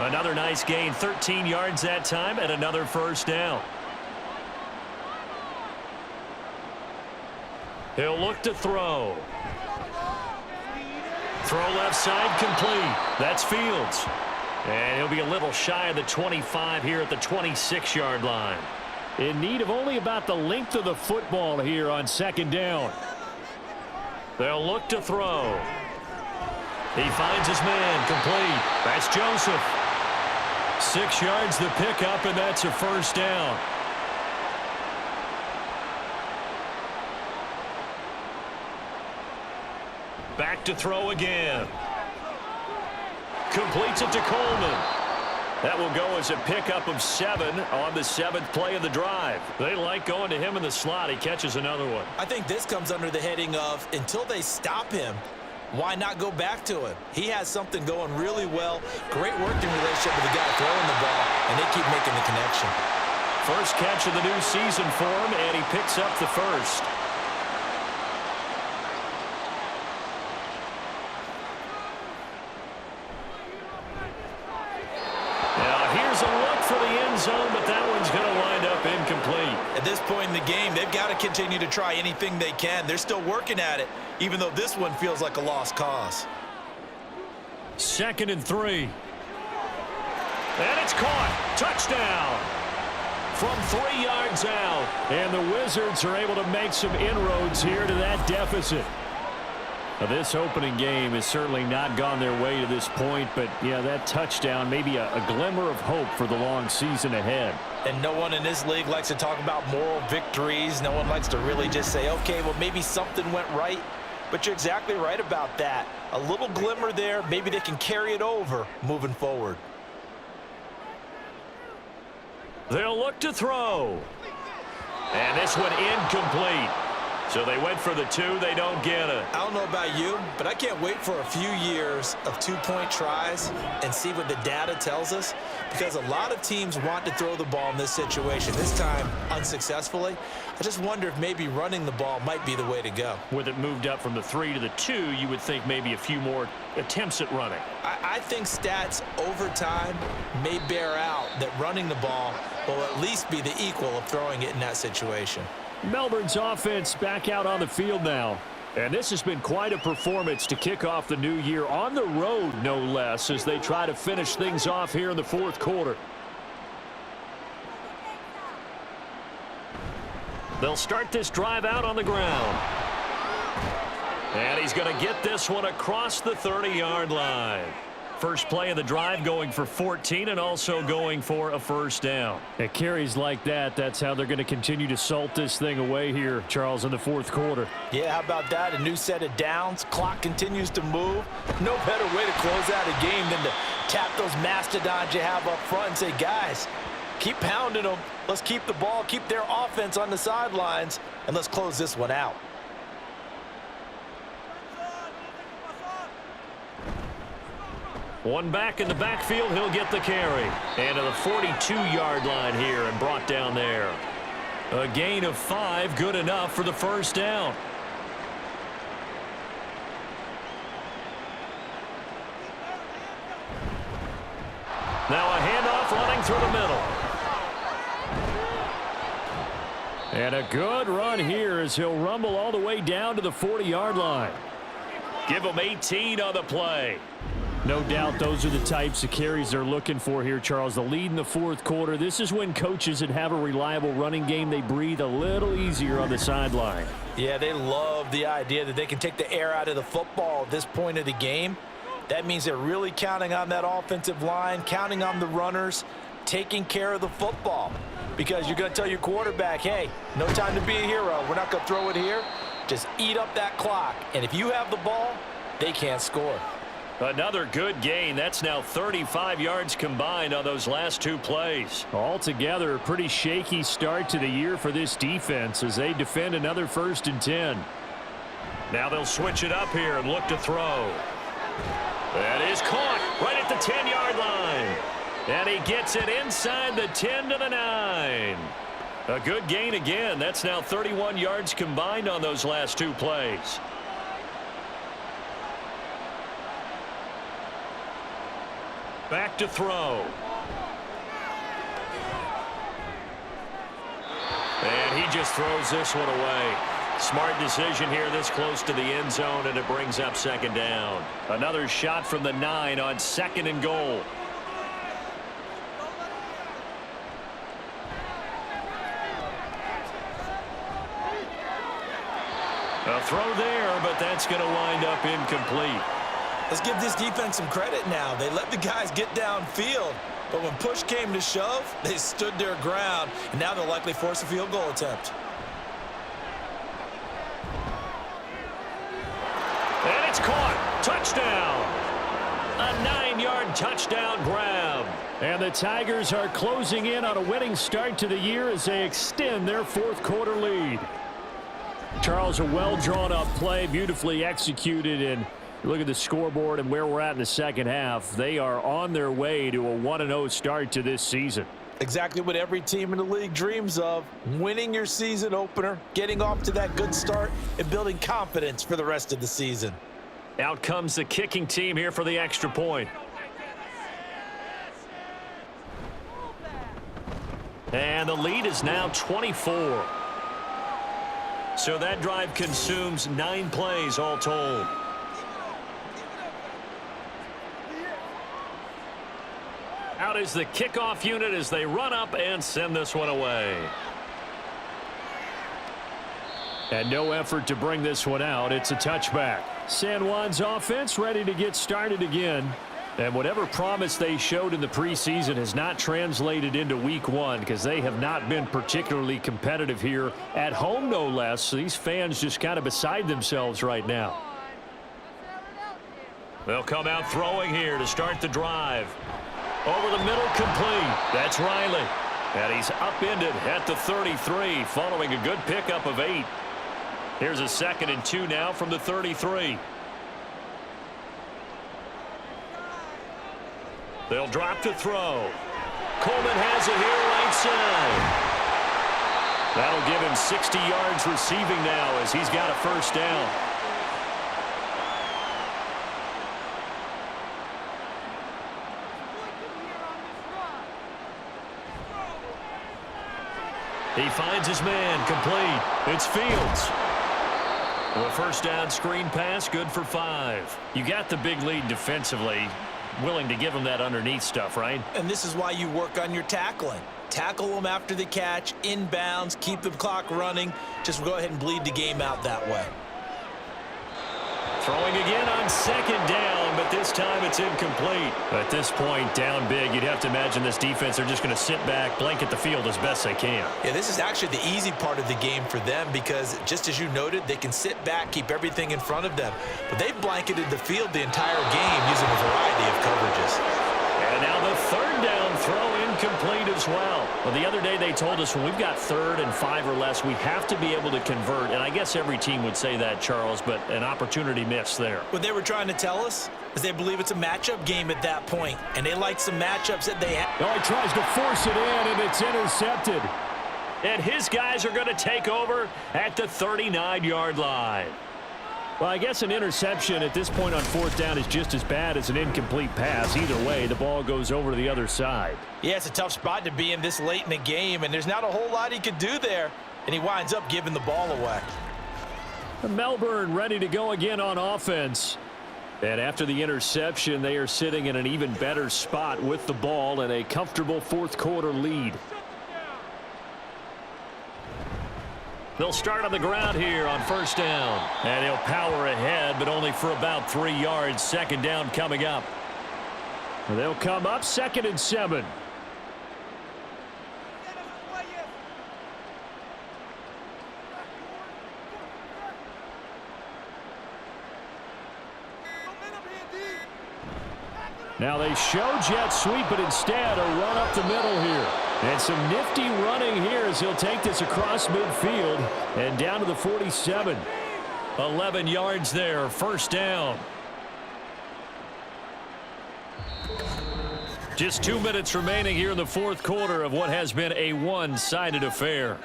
S6: Another nice gain, 13 yards that time, and another first down. He'll look to throw. Throw left side complete. That's Fields. And he'll be a little shy of the 25 here at the 26-yard line. In need of only about the length of the football here on 2nd down. They'll look to throw. He finds his man complete. That's Joseph. 6 yards the pickup, and that's a first down. Back to throw again. Completes it to Coleman. That will go as a pickup of 7 on the 7th play of the drive. They like going to him in the slot. He catches another one.
S4: I think this comes under the heading of until they stop him, why not go back to him? He has something going really well. Great working relationship with the guy throwing the ball, and they keep making the connection.
S6: First catch of the new season for him, and he picks up the first. For the end zone, but that one's going to wind up incomplete.
S4: At this point in the game, they've got to continue to try anything they can. They're still working at it, even though this one feels like a lost cause.
S6: 2nd and 3. And it's caught. Touchdown. From 3 yards out. And the Wizards are able to make some inroads here to that deficit. Now, this opening game has certainly not gone their way to this point, but yeah, that touchdown, maybe a glimmer of hope for the long season ahead.
S4: And no one in this league likes to talk about moral victories. No one likes to really just say, okay, well, maybe something went right. But you're exactly right about that. A little glimmer there. Maybe they can carry it over moving forward.
S6: They'll look to throw. And this one incomplete. So they went for the 2. They don't get it.
S4: I don't know about you, but I can't wait for a few years of 2-point tries and see what the data tells us, because a lot of teams want to throw the ball in this situation, this time unsuccessfully. I just wonder if maybe running the ball might be the way to go.
S6: With it moved up from the 3 to the 2, you would think maybe a few more attempts at running.
S4: I think stats over time may bear out that running the ball will at least be the equal of throwing it in that situation.
S6: Melbourne's offense back out on the field now. And this has been quite a performance to kick off the new year on the road, no less, as they try to finish things off here in the fourth quarter. They'll start this drive out on the ground. And he's going to get this one across the 30-yard line. First play of the drive going for 14 and also going for a first down. At carries like that, that's how they're going to continue to salt this thing away here, Charles, in the fourth quarter.
S4: Yeah, how about that? A new set of downs. Clock continues to move. No better way to close out a game than to tap those mastodons you have up front and say, guys, keep pounding them. Let's keep the ball, keep their offense on the sidelines, and let's close this one out.
S6: One back in the backfield, he'll get the carry. And to the 42-yard line here and brought down there. A gain of 5, good enough for the first down. Now a handoff running through the middle. And a good run here as he'll rumble all the way down to the 40-yard line. Give him 18 on the play. No doubt those are the types of carries they're looking for here, Charles. The lead in the fourth quarter. This is when coaches that have a reliable running game, they breathe a little easier on the sideline.
S4: Yeah, they love the idea that they can take the air out of the football at this point of the game. That means they're really counting on that offensive line, counting on the runners, taking care of the football. Because you're going to tell your quarterback, hey, no time to be a hero. We're not going to throw it here. Just eat up that clock. And if you have the ball, they can't score.
S6: Another good gain. That's now 35 yards combined on those last 2 plays. Altogether, a pretty shaky start to the year for this defense as they defend another 1st and 10. Now they'll switch it up here and look to throw. That is caught right at the 10-yard line. And he gets it inside the 10 to the 9. A good gain again. That's now 31 yards combined on those last 2 plays. Back to throw. And he just throws this one away. Smart decision here this close to the end zone, and it brings up 2nd down. Another shot from the 9 on 2nd and goal. A throw there, but that's going to wind up incomplete.
S4: Let's give this defense some credit now. They let the guys get downfield, but when push came to shove, they stood their ground, and now they'll likely force a field goal attempt.
S6: And it's caught. Touchdown. A 9-yard touchdown grab. And the Tigers are closing in on a winning start to the year as they extend their fourth quarter lead. Charles, a well-drawn-up play, beautifully executed, and look at the scoreboard and where we're at in the second half. They are on their way to a 1-0 start to this season.
S4: Exactly what every team in the league dreams of, winning your season opener, getting off to that good start, and building confidence for the rest of the season.
S6: Out comes the kicking team here for the extra point. And the lead is now 24. So that drive consumes 9 plays all told. Out is the kickoff unit as they run up and send this one away. And no effort to bring this one out. It's a touchback. San Juan's offense ready to get started again. And whatever promise they showed in the preseason has not translated into week one because they have not been particularly competitive here at home, no less. So these fans just kind of beside themselves right now.
S3: They'll come out throwing here to start the drive. Over the middle, complete. That's Riley. And he's upended at the 33 following a good pickup of 8. Here's a 2nd and 2 now from the 33. They'll drop to throw. Coleman has it here right side. That'll give him 60 yards receiving now as he's got a first down. He finds his man, complete. It's Fields. A first down screen pass, good for 5. You got the big lead defensively. Willing to give him that underneath stuff, right?
S5: And this is why you work on your tackling. Tackle them after the catch, inbounds, keep the clock running. Just go ahead and bleed the game out that way.
S3: Throwing again on 2nd down, but this time it's incomplete.
S6: At this point, down big, you'd have to imagine this defense are just going to sit back, blanket the field as best they can.
S5: Yeah, this is actually the easy part of the game for them because, just as you noted, they can sit back, keep everything in front of them. But they've blanketed the field the entire game using a variety of coverages.
S3: And now the 3rd down throw incomplete as well.
S6: Well, the other day they told us when we've got 3rd and 5 or less, we have to be able to convert. And I guess every team would say that, Charles, but an opportunity missed there.
S5: What they were trying to tell us is they believe it's a matchup game at that point, and they like some matchups that they have.
S6: Oh, he tries to force it in, and it's intercepted.
S3: And his guys are going to take over at the 39-yard line.
S6: Well, I guess an interception at this point on 4th down is just as bad as an incomplete pass. Either way, the ball goes over to the other side.
S5: Yeah, it's a tough spot to be in this late in the game, and there's not a whole lot he could do there, and he winds up giving the ball away.
S6: Melbourne ready to go again on offense. And after the interception, they are sitting in an even better spot with the ball and a comfortable 4th quarter lead.
S3: They'll start on the ground here on 1st down. And he'll power ahead, but only for about 3 yards. 2nd down coming up.
S6: They'll come up 2nd and 7. Now they show jet sweep, but instead a run up the middle here. And some nifty running here as he'll take this across midfield and down to the 47.
S3: 11 yards there, 1st down. Just 2 minutes remaining here in the 4th quarter of what has been a one-sided affair.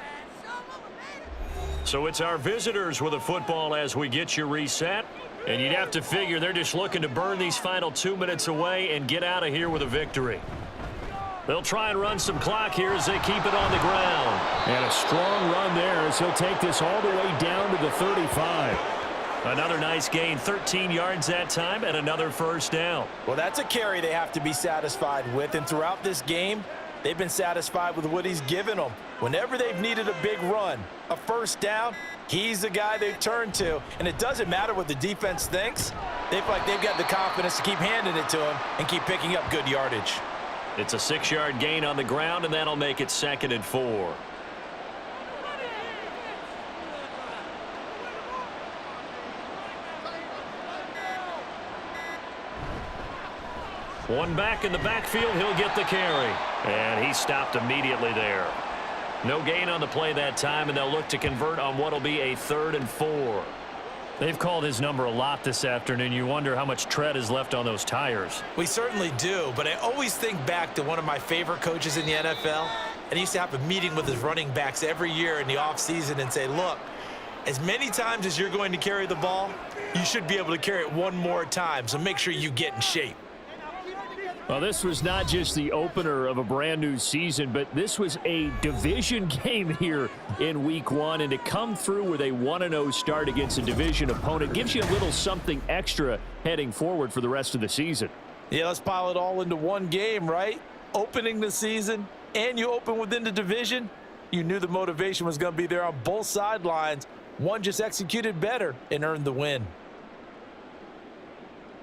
S3: So it's our visitors with the football as we get you reset. And you'd have to figure they're just looking to burn these final 2 minutes away and get out of here with a victory. They'll try and run some clock here as they keep it on the ground.
S6: And a strong run there as he'll take this all the way down to the 35.
S3: Another nice gain, 13 yards that time, and another 1st down.
S5: Well, that's a carry they have to be satisfied with, and throughout this game, they've been satisfied with what he's given them. Whenever they've needed a big run, a 1st down, he's the guy they've turned to, and it doesn't matter what the defense thinks. They feel like they've got the confidence to keep handing it to him and keep picking up good yardage.
S3: It's a 6-yard gain on the ground, and that'll make it 2nd and 4. One back in the backfield, he'll get the carry. And he stopped immediately there. No gain on the play that time, and they'll look to convert on what will be a 3rd and 4.
S6: They've called his number a lot this afternoon. You wonder how much tread is left on those tires.
S5: We certainly do, but I always think back to one of my favorite coaches in the NFL, and he used to have a meeting with his running backs every year in the offseason and say, look, as many times as you're going to carry the ball, you should be able to carry it one more time, so make sure you get in shape.
S6: Well, this was not just the opener of a brand new season, but this was a division game here in week 1. And to come through with a 1-0 start against a division opponent gives you a little something extra heading forward for the rest of the season.
S5: Yeah, let's pile it all into one game, right? Opening the season, and you open within the division. You knew the motivation was going to be there on both sidelines.
S4: One just executed better and earned the win.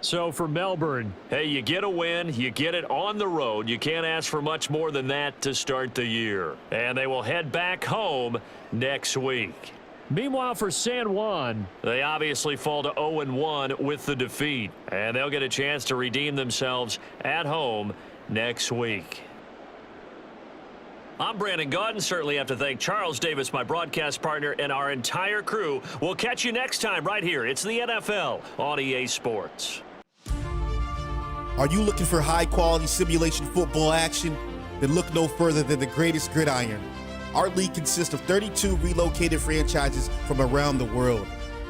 S6: So for Melbourne, hey, you get a win, you get it on the road. You can't ask for much more than that to start the year. And they will head back home next week. Meanwhile, for San Juan, they obviously fall to 0-1 with the defeat. And they'll get a chance to redeem themselves at home next week. I'm Brandon Gaudin. Certainly have to thank Charles Davis, my broadcast partner, and our entire crew. We'll catch you next time right here. It's the NFL on EA Sports.
S1: Are you looking for high-quality simulation football action? Then look no further than the greatest gridiron. Our league consists of 32 relocated franchises from around the world.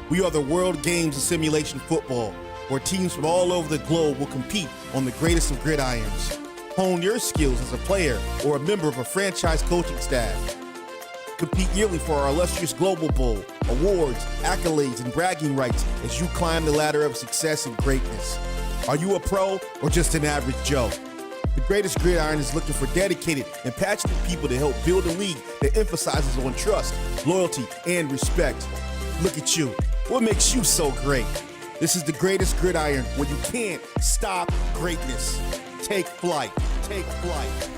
S1: We are the World Games of Simulation Football, where teams from all over the globe will compete on the greatest of gridirons. Hone your skills as a player or a member of a franchise coaching staff. Compete yearly for our illustrious Global Bowl, awards, accolades, and bragging rights as you climb the ladder of success and greatness. Are you a pro or just an average Joe? The Greatest Gridiron is looking for dedicated and passionate people to help build a league that emphasizes on trust, loyalty, and respect. Look at you. What makes you so great? This is the Greatest Gridiron, where you can't stop greatness. Take flight. Take flight.